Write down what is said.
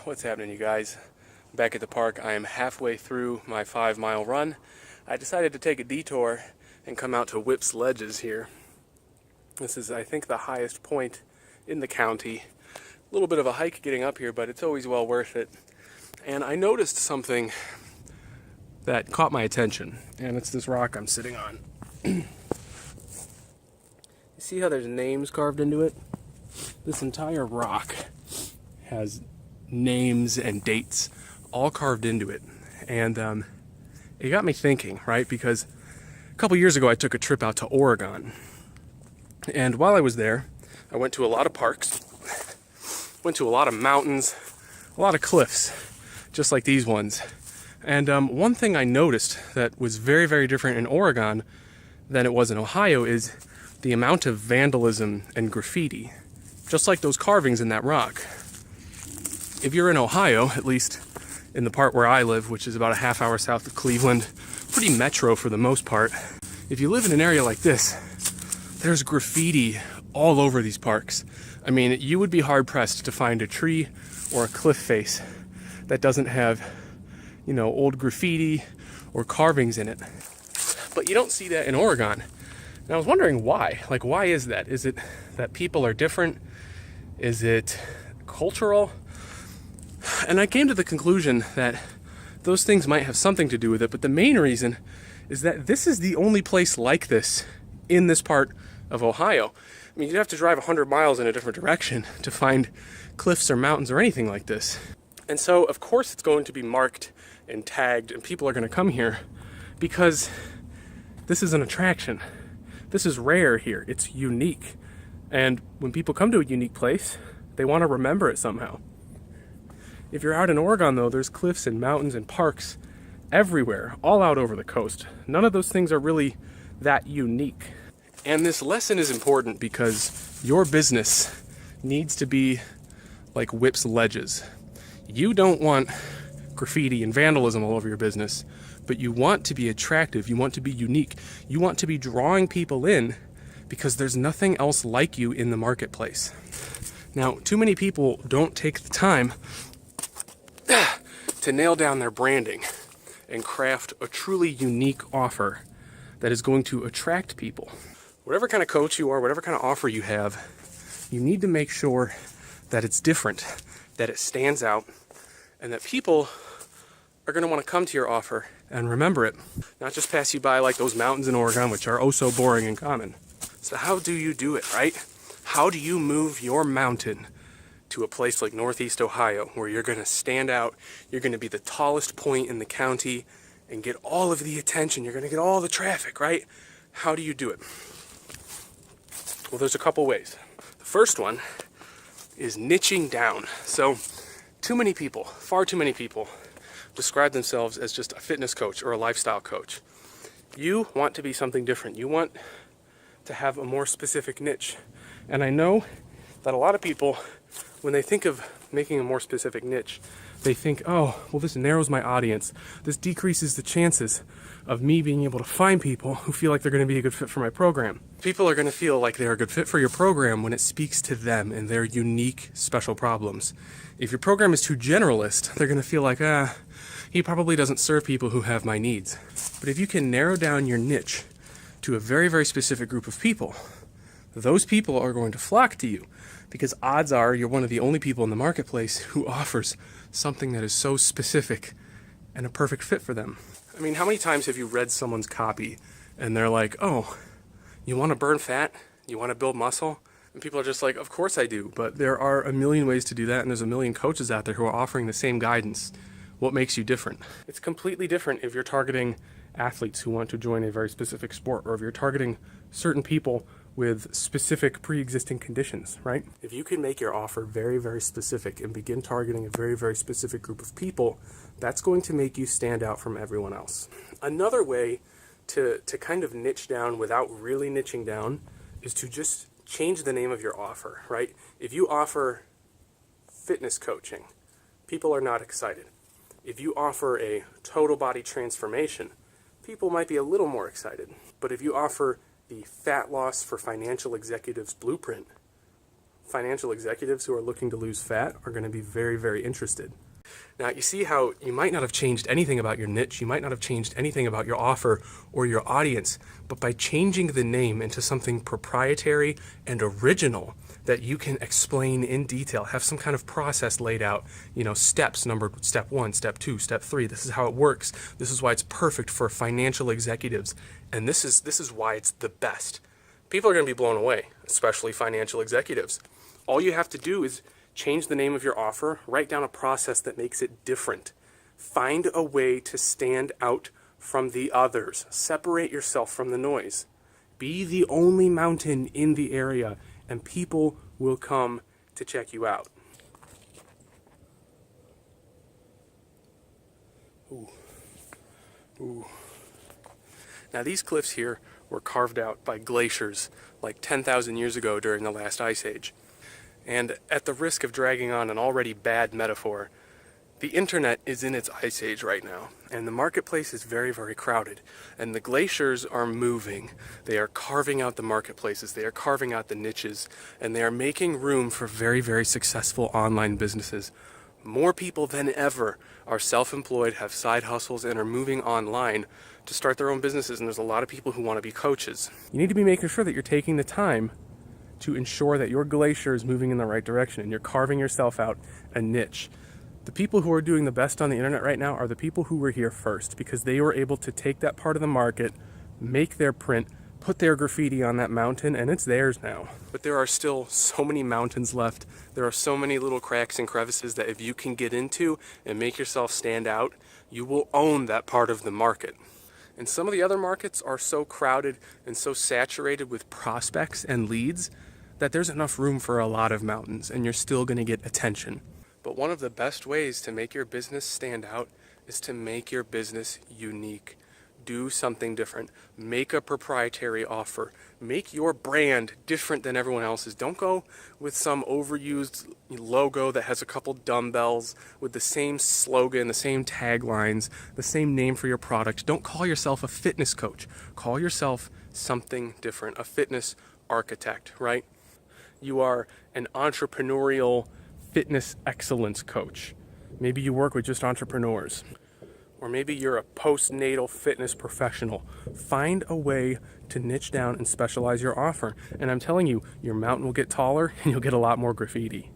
What's happening, you guys? Back at the park. I am halfway through my 5-mile run. I decided to take a detour and come out to Whip's Ledges here. This is, I think, the highest point in the county. A little bit of a hike getting up here, but it's always well worth it. And I noticed something that caught my attention, and it's this rock I'm sitting on. You see how there's names carved into it? This entire rock has names and dates all carved into it. And it got me thinking, right? Because a couple years ago I took a trip out to Oregon. And while I was there, I went to a lot of parks, went to a lot of mountains, a lot of cliffs, just like these ones. And one thing I noticed that was very, very different in Oregon than it was in Ohio is the amount of vandalism and graffiti, just like those carvings in that rock. If you're in Ohio, at least in the part where I live, which is about a half hour south of Cleveland, pretty metro for the most part, if you live in an area like this, there's graffiti all over these parks. I mean, you would be hard-pressed to find a tree or a cliff face that doesn't have, old graffiti or carvings in it. But you don't see that in Oregon. And I was wondering why. Like, why is that? Is it that people are different? Is it cultural? And I came to the conclusion that those things might have something to do with it, but the main reason is that this is the only place like this in this part of Ohio. I mean, you'd have to drive 100 miles in a different direction to find cliffs or mountains or anything like this. And so, of course, it's going to be marked and tagged, and people are going to come here because this is an attraction. This is rare here. It's unique. And when people come to a unique place, they want to remember it somehow. If you're out in Oregon, though, there's cliffs and mountains and parks everywhere, all out over the coast. None of those things are really that unique. And this lesson is important because your business needs to be like Whip's Ledges. You don't want graffiti and vandalism all over your business, but you want to be attractive, you want to be unique, you want to be drawing people in because there's nothing else like you in the marketplace. Now, too many people don't take the time to nail down their branding and craft a truly unique offer that is going to attract people. Whatever kind of coach you are, whatever kind of offer you have, you need to make sure that it's different, that it stands out, and that people are going to want to come to your offer and remember it, not just pass you by like those mountains in Oregon, which are oh so boring and common. So how do you do it, right? How do you move your mountain to a place like Northeast Ohio where you're going to stand out, you're going to be the tallest point in the county and get all of the attention, you're going to get all the traffic, right? How do you do it? Well, there's a couple ways. The first one is niching down. So too many people, far too many people, describe themselves as just a fitness coach or a lifestyle coach. You want to be something different. You want to have a more specific niche. And I know that a lot of people, when they think of making a more specific niche, they think, oh, well, this narrows my audience. This decreases the chances of me being able to find people who feel like they're going to be a good fit for my program. People are going to feel like they're a good fit for your program when it speaks to them and their unique, special problems. If your program is too generalist, they're going to feel like, he probably doesn't serve people who have my needs. But if you can narrow down your niche to a very, very specific group of people, those people are going to flock to you because odds are you're one of the only people in the marketplace who offers something that is so specific and a perfect fit for them. I mean, how many times have you read someone's copy and they're like, oh, you want to burn fat? You want to build muscle? And people are just like, of course I do. But there are a million ways to do that, and there's a million coaches out there who are offering the same guidance. What makes you different? It's completely different if you're targeting athletes who want to join a very specific sport, or if you're targeting certain people with specific pre-existing conditions, right? If you can make your offer very, very specific and begin targeting a very, very specific group of people, that's going to make you stand out from everyone else. Another way to kind of niche down without really niching down is to just change the name of your offer, right? If you offer fitness coaching, people are not excited. If you offer a total body transformation, people might be a little more excited. But if you offer the fat loss for financial executives blueprint, financial executives who are looking to lose fat are going to be very, very interested. Now, you see how you might not have changed anything about your niche, you might not have changed anything about your offer or your audience, but by changing the name into something proprietary and original that you can explain in detail, have some kind of process laid out, steps numbered, step 1, step 2, step 3, this is how it works, this is why it's perfect for financial executives, and this is why it's the best. People are going to be blown away, especially financial executives. All you have to do is change the name of your offer, write down a process that makes it different. Find a way to stand out from the others. Separate yourself from the noise. Be the only mountain in the area, and people will come to check you out. Ooh. Now these cliffs here were carved out by glaciers like 10,000 years ago during the last ice age. And at the risk of dragging on an already bad metaphor, the internet is in its ice age right now, and the marketplace is very, very crowded, and the glaciers are moving. They are carving out the marketplaces, they are carving out the niches, and they are making room for very, very successful online businesses. More people than ever are self-employed, have side hustles, and are moving online to start their own businesses, and there's a lot of people who want to be coaches. You need to be making sure that you're taking the time to ensure that your glacier is moving in the right direction and you're carving yourself out a niche. The people who are doing the best on the internet right now are the people who were here first, because they were able to take that part of the market, make their print, put their graffiti on that mountain, and it's theirs now. But there are still so many mountains left. There are so many little cracks and crevices that if you can get into and make yourself stand out, you will own that part of the market. And some of the other markets are so crowded and so saturated with prospects and leads that there's enough room for a lot of mountains, and you're still going to get attention. But one of the best ways to make your business stand out is to make your business unique. Do something different. Make a proprietary offer. Make your brand different than everyone else's. Don't go with some overused logo that has a couple dumbbells with the same slogan, the same taglines, the same name for your product. Don't call yourself a fitness coach. Call yourself something different. A fitness architect, right? You are an entrepreneurial fitness excellence coach. Maybe you work with just entrepreneurs. Or maybe you're a postnatal fitness professional. Find a way to niche down and specialize your offer. And I'm telling you, your mountain will get taller and you'll get a lot more graffiti.